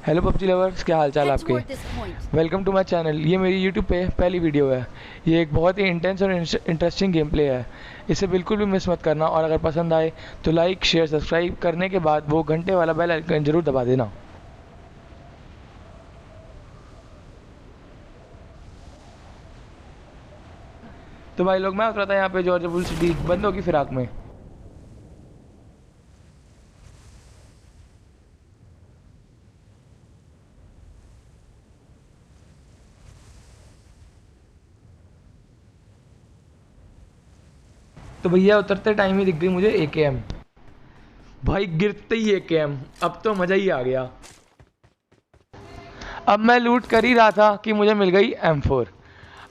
Hello PUBG lovers, क्या हाल चाल Head आपके। toward this point. Welcome to my channel. ये मेरी यूट्यूब पे पहली वीडियो है। ये एक बहुत ही इंटेंस और इंटरेस्टिंग गेम प्ले है। इसे बिल्कुल भी मिस मत करना, और अगर पसंद आए तो लाइक शेयर सब्सक्राइब करने के बाद वो घंटे वाला बेल आइकन जरूर दबा देना। तो भाई लोग, मैं उतरा था यहाँ पे जॉर्ज बुल सिटी बंदों की फिराक में। तो भैया उतरते टाइम ही दिख गई मुझे AKM। भाई गिरते ही AKM, अब तो मज़ा ही आ गया। अब मैं लूट कर ही रहा था कि मुझे मिल गई M4।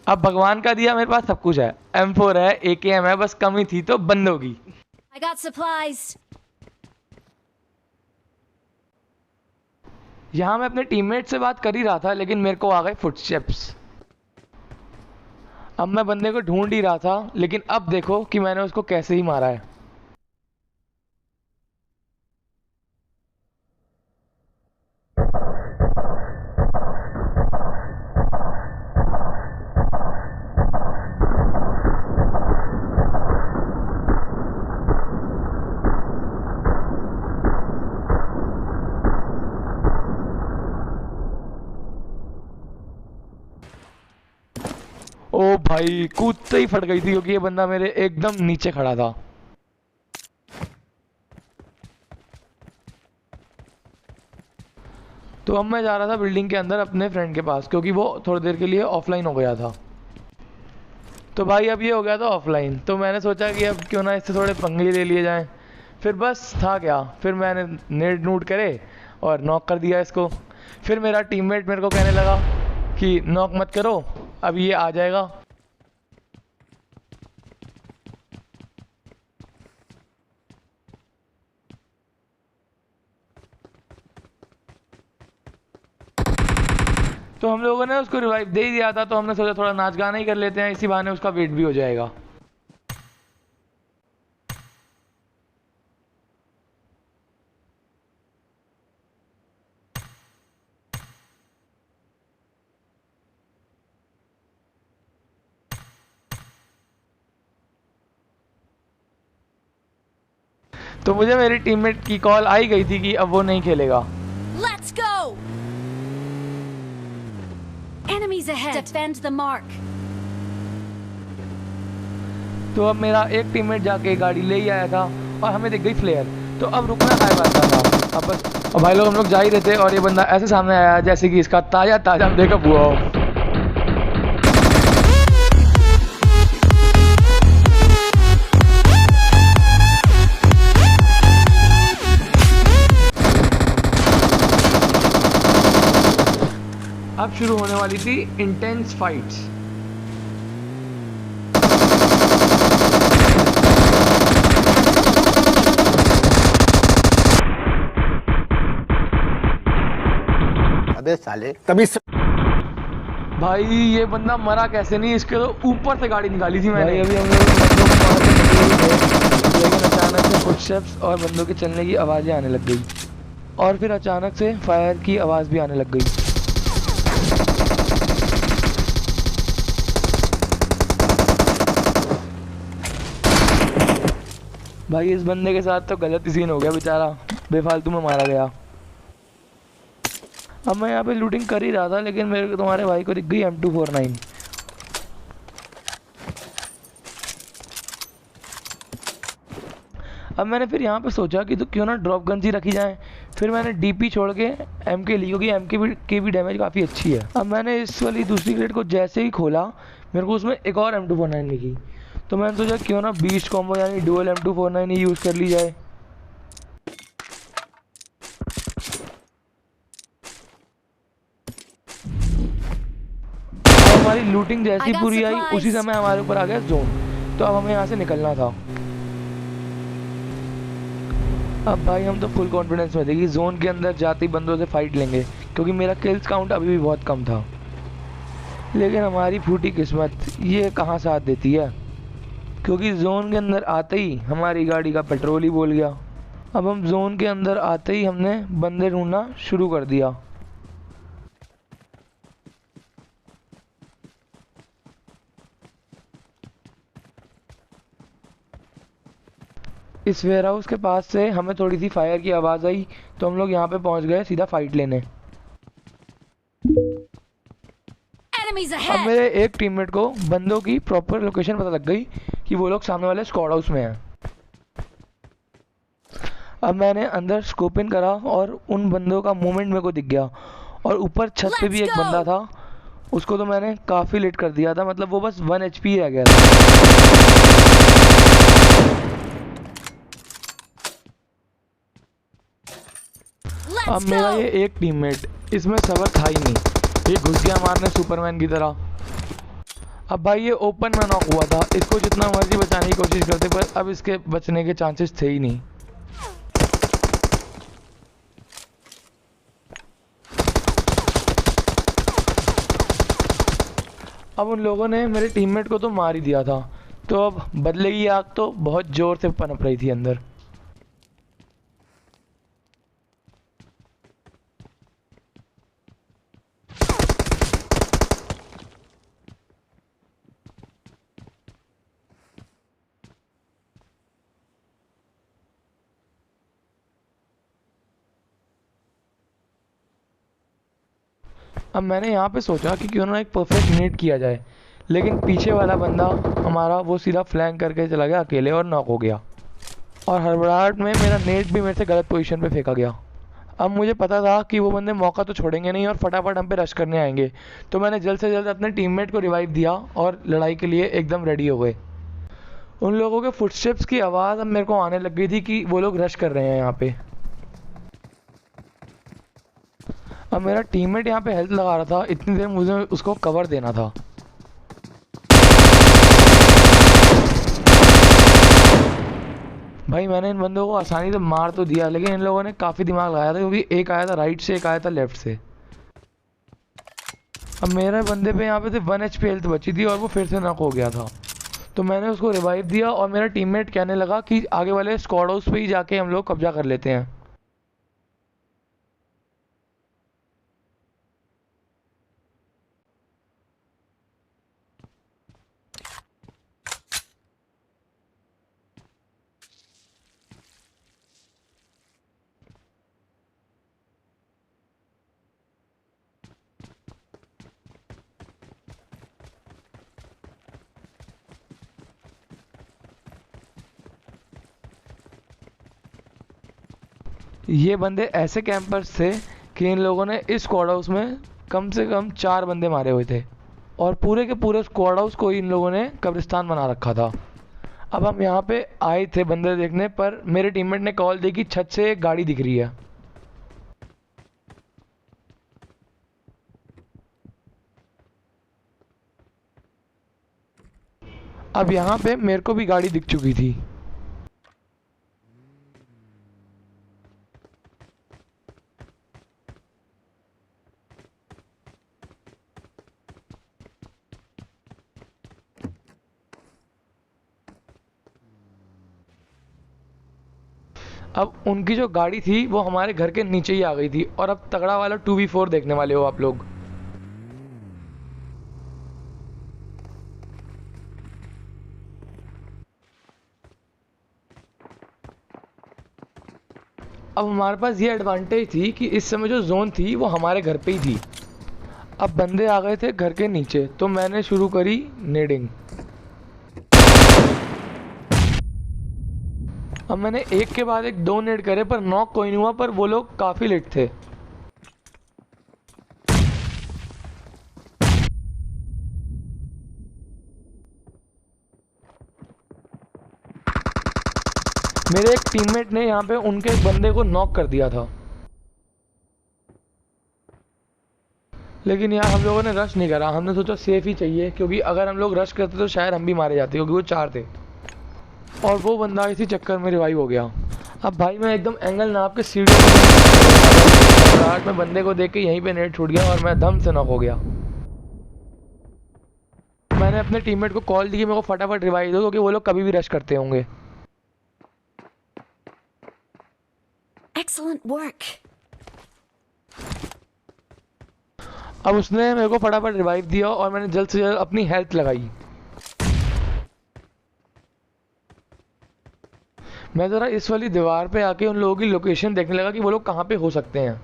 अब भगवान का दिया, मेरे पास सब कुछ है। M4 है, AKM है, बस कमी थी तो बंदों की। I got supplies. यहाँ मैं अपने टीममेट से बात कर ही रहा था, लेकिन मेरे को आ गए फुटस्टेप्स। अब मैं बंदे को ढूंढ ही रहा था, लेकिन अब देखो कि मैंने उसको कैसे ही मारा है। ओ भाई, कूदते ही फट गई थी, क्योंकि ये बंदा मेरे एकदम नीचे खड़ा था। तो अब मैं जा रहा था बिल्डिंग के अंदर अपने फ्रेंड के पास, क्योंकि वो थोड़ी देर के लिए ऑफलाइन हो गया था। तो भाई अब ये हो गया था ऑफलाइन, तो मैंने सोचा कि अब क्यों ना इससे थोड़े पंगे ले लिए जाएं। फिर बस था क्या, फिर मैंने नेट नूट करे और नॉक कर दिया इसको। फिर मेरा टीममेट मेरे को कहने लगा कि नॉक मत करो, अब ये आ जाएगा। तो हम लोगों ने उसको रिवाइव दे ही दिया था, तो हमने सोचा थोड़ा नाच गाना ही कर लेते हैं, इसी बहाने उसका वेट भी हो जाएगा। तो मुझे मेरी टीममेट की कॉल आई गई थी कि अब वो नहीं खेलेगा। Let's go! Enemies ahead. Defend the mark. तो अब मेरा एक टीममेट जाके गाड़ी ले ही आया था, और हमें दिख गई फ्लेयर। तो अब रुकना है बात था। अब बस, अब भाई लोग हम लोग जा ही रहे थे, और ये बंदा ऐसे सामने आया जैसे कि इसका ताजा ताजा ब्रेकअप हुआ हो। अब शुरू होने वाली थी इंटेंस फाइट्स। अबे साले तभी भाई ये बंदा मरा कैसे नहीं, इसके तो ऊपर से गाड़ी निकाली थी मैंने। अभी हम लोग बंदों को मार के निकले ही थे, लेकिन अचानक से फुटस्टेप्स और बंदों के चलने की आवाज़ें आने लग गई, और फिर अचानक से फायर की आवाज़ भी आने लग गई। भाई इस बंदे के साथ तो गलत ही सीन हो गया, बेचारा बेफालतू में मारा गया। अब मैं यहाँ पे लूटिंग कर ही रहा था, लेकिन मेरे को तुम्हारे भाई को दिख गई M249। अब मैंने फिर यहाँ पे सोचा कि तो क्यों ना ड्रॉप गन ही रखी जाए। फिर मैंने DP छोड़ के MK ली, क्योंकि MK की भी डैमेज काफ़ी अच्छी है। अब मैंने इस वाली दूसरी क्रेट को जैसे ही खोला, मेरे को उसमें एक और M249 दिखी। तो मैंने सोचा क्यों ना बीस्ट कॉम्बो यानी डुअल M249 ही यूज़ कर ली जाए। हमारी लूटिंग जैसी पूरी आई, उसी समय हमारे ऊपर आ गया जोन। तो अब हमें यहाँ से निकलना था। अब भाई हम तो फुल कॉन्फिडेंस में थे कि जोन के अंदर जाते ही बंदों से फाइट लेंगे, क्योंकि मेरा किल्स काउंट अभी भी बहुत कम था। लेकिन हमारी फूटी किस्मत ये कहाँ साथ देती है, क्योंकि जोन के अंदर आते ही हमारी गाड़ी का पेट्रोल ही बोल गया। अब हम जोन के अंदर आते ही हमने बंदे ढूंढना शुरू कर दिया। इस वेयर हाउस के पास से हमें थोड़ी सी फायर की आवाज़ आई, तो हम लोग यहाँ पे पहुँच गए सीधा फाइट लेने। Enemies अब ahead! मेरे एक टीममेट को बंदों की प्रॉपर लोकेशन पता लग गई कि वो लोग सामने वाले स्क्वाड हाउस में हैं। अब मैंने अंदर स्कोप इन करा और उन बंदों का मूवमेंट मेरे को दिख गया, और ऊपर छत पे भी Let's एक go! बंदा था, उसको तो मैंने काफ़ी लेट कर दिया था, मतलब वो बस 1 HP रह गया था। अब Let's मेरा ये go! एक टीममेट इसमें सबर था ही नहीं, ये घुस गया मारने सुपरमैन की तरह। अब भाई ये ओपन में नॉक हुआ था, इसको जितना मर्जी बचाने की कोशिश करते पर अब इसके बचने के चांसेस थे ही नहीं। अब उन लोगों ने मेरे टीममेट को तो मार ही दिया था, तो अब बदले की आग तो बहुत ज़ोर से पनप रही थी अंदर। अब मैंने यहाँ पे सोचा कि क्यों ना एक परफेक्ट नेट किया जाए, लेकिन पीछे वाला बंदा हमारा वो सीधा फ्लैंक करके चला गया अकेले और नॉक हो गया, और हड़बड़ाहट में मेरा नेट भी मेरे से गलत पोजीशन पे फेंका गया। अब मुझे पता था कि वो बंदे मौका तो छोड़ेंगे नहीं और फटाफट हम पे रश करने आएंगे, तो मैंने जल्द से जल्द अपने टीममेट को रिवाइव दिया और लड़ाई के लिए एकदम रेडी हो गए। उन लोगों के फुटस्टेप्स की आवाज़ अब मेरे को आने लग गई थी कि वो लोग रश कर रहे हैं यहाँ पे। अब मेरा टीममेट यहाँ पे हेल्थ लगा रहा था, इतनी देर मुझे उसको कवर देना था। भाई मैंने इन बंदों को आसानी से मार तो दिया, लेकिन इन लोगों ने काफ़ी दिमाग लगाया था, क्योंकि एक आया था राइट से, एक आया था लेफ्ट से। अब मेरे बंदे पे यहाँ पे सिर्फ 1 HP हेल्थ बची थी और वो फिर से नॉक हो गया था, तो मैंने उसको रिवाइव दिया और मेरा टीममेट कहने लगा कि आगे वाले स्क्वाड हाउस पे ही जाके हम लोग कब्जा कर लेते हैं। ये बंदे ऐसे कैंपर्स थे कि इन लोगों ने इस स्क्वाड हाउस में कम से कम 4 बंदे मारे हुए थे, और पूरे के पूरे स्क्वाड हाउस को इन लोगों ने कब्रिस्तान बना रखा था। अब हम यहाँ पे आए थे बंदे देखने, पर मेरे टीममेट ने कॉल दी कि छत से एक गाड़ी दिख रही है। अब यहाँ पे मेरे को भी गाड़ी दिख चुकी थी। अब उनकी जो गाड़ी थी वो हमारे घर के नीचे ही आ गई थी, और अब तगड़ा वाला 2v4 देखने वाले हो आप लोग। अब हमारे पास ये एडवांटेज थी कि इस समय जो जोन थी वो हमारे घर पे ही थी। अब बंदे आ गए थे घर के नीचे, तो मैंने शुरू करी नेडिंग। अब मैंने एक के बाद एक 2 नेड करे, पर नॉक कोई नहीं हुआ, पर वो लोग काफ़ी लेट थे। मेरे एक टीममेट ने यहाँ पे उनके एक बंदे को नॉक कर दिया था, लेकिन यार हम लोगों ने रश नहीं करा। हमने सोचा सेफ ही चाहिए, क्योंकि अगर हम लोग रश करते तो शायद हम भी मारे जाते, क्योंकि वो 4 थे, और वो बंदा इसी चक्कर में रिवाइव हो गया। अब भाई मैं एकदम एंगल नाप के सीढ़ी में बंदे को देख के यहीं पे नेट छूट गया और मैं दम से नॉक हो गया। मैंने अपने टीममेट को कॉल दी कि मेरे को फटाफट रिवाइव दो, क्योंकि वो लोग कभी भी रश करते होंगे। Excellent work. अब उसने मेरे को फटाफट रिवाइव दिया और मैंने जल्द से जल्द अपनी हेल्थ लगाई। मैं ज़रा इस वाली दीवार पे आके उन लोगों की लोकेशन देखने लगा कि वो लोग कहाँ पे हो सकते हैं।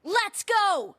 Let's go!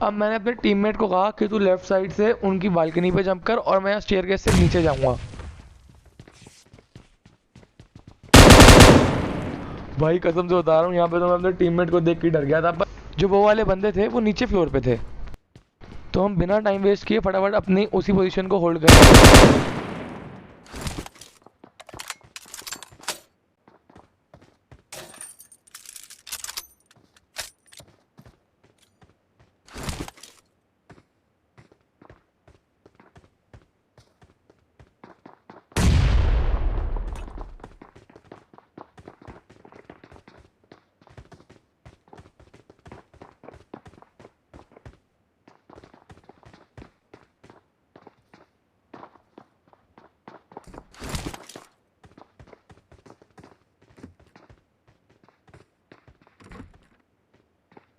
अब मैंने अपने टीममेट को कहा कि तू लेफ्ट साइड से उनकी बालकनी पे जंप कर और मैं यहाँ स्टेयरकेस से नीचे जाऊंगा। भाई कसम से बता रहा हूँ, यहाँ पे तो मैं अपने टीममेट को देख के डर गया था। पर जो वो वाले बंदे थे वो नीचे फ्लोर पे थे, तो हम बिना टाइम वेस्ट किए फटाफट अपनी उसी पोजीशन को होल्ड कर।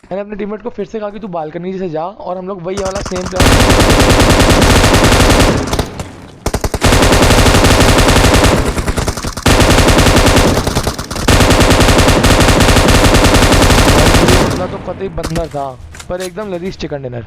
मैंने अपने टीममेट को फिर से कहा कि तू बालकनी से जा और हम लोग वही वाला सेम प्लान तो कतई बंदर था, पर एकदम लजीज चिकन डिनर।